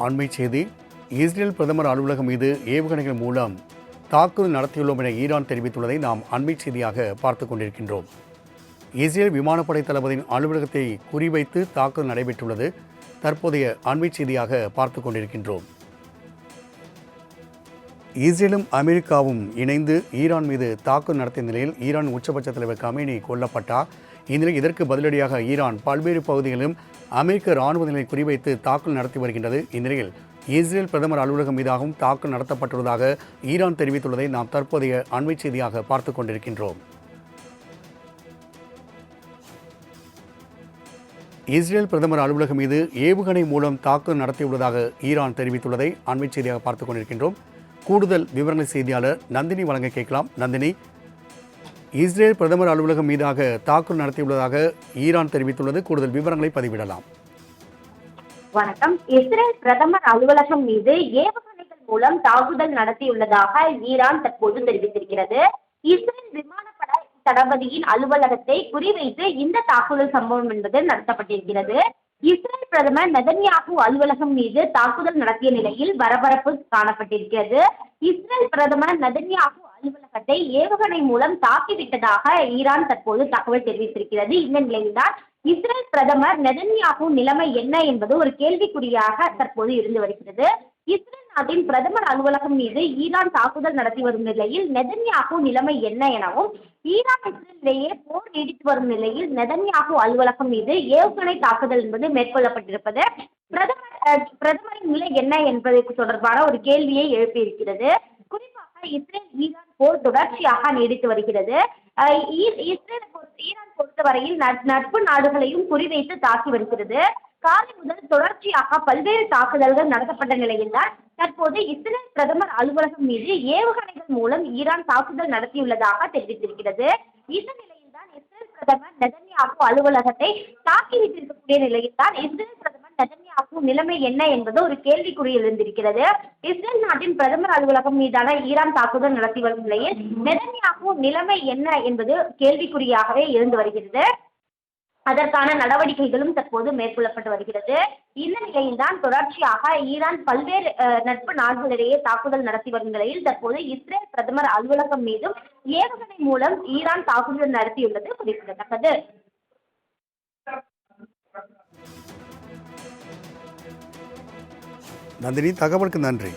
அண்மை செய்தி. இஸ்ரேல் பிரதமர் அலுவலகம் மீது ஏவுகணைகள் மூலம் தாக்குதல் நடத்தியுள்ளோம் என ஈரான் தெரிவித்துள்ளதை நாம் அண்மை செய்தியாக பார்த்துக் கொண்டிருக்கின்றோம். இஸ்ரேல் விமானப்படை தளபதியின் அலுவலகத்தை குறிவைத்து தாக்குதல் நடைபெற்றுள்ளது தற்போதைய அண்மை செய்தியாக பார்த்துக் கொண்டிருக்கின்றோம். இஸ்ரேலும் அமெரிக்காவும் இணைந்து ஈரான் மீது தாக்குதல் நடத்திய நிலையில் ஈரான் உச்சபட்ச தலைவர் கமேனி கொல்லப்பட்டார். இந்நிலையில் இதற்கு பதிலடியாக ஈரான் பல்வேறு பகுதிகளிலும் அமெரிக்க இராணுவ நிலையை குறிவைத்து தாக்குதல் நடத்தி வருகின்றது. இந்நிலையில் இஸ்ரேல் பிரதமர் அலுவலகம் மீதாகவும் தாக்குதல் நடத்தப்பட்டுள்ளதாக ஈரான் தெரிவித்துள்ளதை நாம் தற்போதைய அண்மை செய்தியாக பார்த்துக் கொண்டிருக்கின்றோம். இஸ்ரேல் பிரதமர் அலுவலகம் மீது ஏவுகணை மூலம் தாக்குதல் நடத்தியுள்ளதாக ஈரான் தெரிவித்துள்ளதை அண்மை செய்தியாக பார்த்துக் கொண்டிருக்கின்றோம். கூடுதல் விவரங்களை செய்தியாளர் நந்தினி வழங்க கேட்கலாம். நந்தினி, இஸ்ரேல் பிரதமர் அலுவலகம் மீதாக தாக்குதல் நடத்தியுள்ளதாக ஈரான் தெரிவித்துள்ளது. கூடுதல் விவரங்களை பதிவிடலாம். வணக்கம். இஸ்ரேல் பிரதமர் அலுவலகம் மீது ஏவுகணைகள் மூலம் தாக்குதல் நடத்தியுள்ளதாக ஈரான் தற்போது தெரிவித்திருக்கிறது. இஸ்ரேல் விமானப்படை தளபதியின் அலுவலகத்தை குறிவைத்து இந்த தாக்குதல் சம்பவம் என்பது நடத்தப்பட்டிருக்கிறது. இஸ்ரேல் பிரதமர் நெதன்யாகு அலுவலகம் மீது தாக்குதல் நடத்திய நிலையில் பரபரப்பு காணப்பட்டிருக்கிறது. இஸ்ரேல் பிரதமர் நெதன்யாகு அலுவலகத்தை ஏவுகணை மூலம் தாக்கிவிட்டதாக ஈரான் தற்போது தகவல் தெரிவித்திருக்கிறது. இந்த நிலையில்தான் இஸ்ரேல் பிரதமர் நெதன்யாகு நிலைமை என்ன என்பது ஒரு கேள்விக்குறியாக தற்போது இருந்து வருகிறது. இஸ்ரேல் நாட்டின் பிரதமர் அலுவலகம் மீது ஈரான் தாக்குதல் நடத்தி வரும் நிலையில் நெதன்யாகு நிலைமை என்ன எனவும், ஈரான் இஸ்ரேலிடையே போர் நீடித்து வரும் நிலையில் நெதன்யாகு அலுவலகம் மீது ஏவுகணை தாக்குதல் என்பது மேற்கொள்ளப்பட்டிருப்பது பிரதமரின் நிலை என்ன என்பது தொடர்பான ஒரு கேள்வியை எழுப்பியிருக்கிறது. குறிப்பாக இஸ்ரேல் ஈரான் போர் தொடர்ச்சியாக நீடித்து வருகிறது. ஈரான் பொறுத்தவரையில் நட்பு நாடுகளையும் குறிவைத்து தாக்கி வருகிறது. காலை முதல் தொடர்ச்சியாக பல்வேறு தாக்குதல்கள் நடத்தப்பட்ட நிலையில்தான் தற்போது இஸ்ரேல் பிரதமர் அலுவலகம் மீது ஏவுகணைகள் மூலம் ஈரான் தாக்குதல் நடத்தியுள்ளதாக தெரிவித்திருக்கிறது. இந்த நிலையில்தான் இஸ்ரேல் பிரதமர் நெதன்யாகு அலுவலகத்தை தாக்கிவிட்டிருக்கக்கூடிய நிலையில்தான் இஸ்ரேல் பிரதமர் நெதன்யாகு நிலைமை என்ன என்பது ஒரு கேள்விக்குறி எழுந்திருக்கிறது. இஸ்ரேல் நாட்டின் பிரதமர் அலுவலகம் மீதான ஈரான் தாக்குதல் நடத்தி வரும் நிலையில் நெதன்யாகு நிலைமை என்ன என்பது கேள்விக்குறியாகவே இருந்து வருகிறது. அதற்கான நடவடிக்கைகளும் தற்போது மேற்கொள்ளப்பட்டு வருகிறது. இந்த நிலையில்தான் தொடர்ச்சியாக ஈரான் பல்வேறு நட்பு நாடுகளிடையே தாக்குதல் நடத்தி வரும் நிலையில் தற்போது இஸ்ரேல் பிரதமர் அலுவலகம் மீதும் ஏவுகணை மூலம் ஈரான் தாக்குதல் நடத்தியுள்ளது குறிப்பிடத்தக்கது. நந்தினி, தகவலுக்கு நன்றி.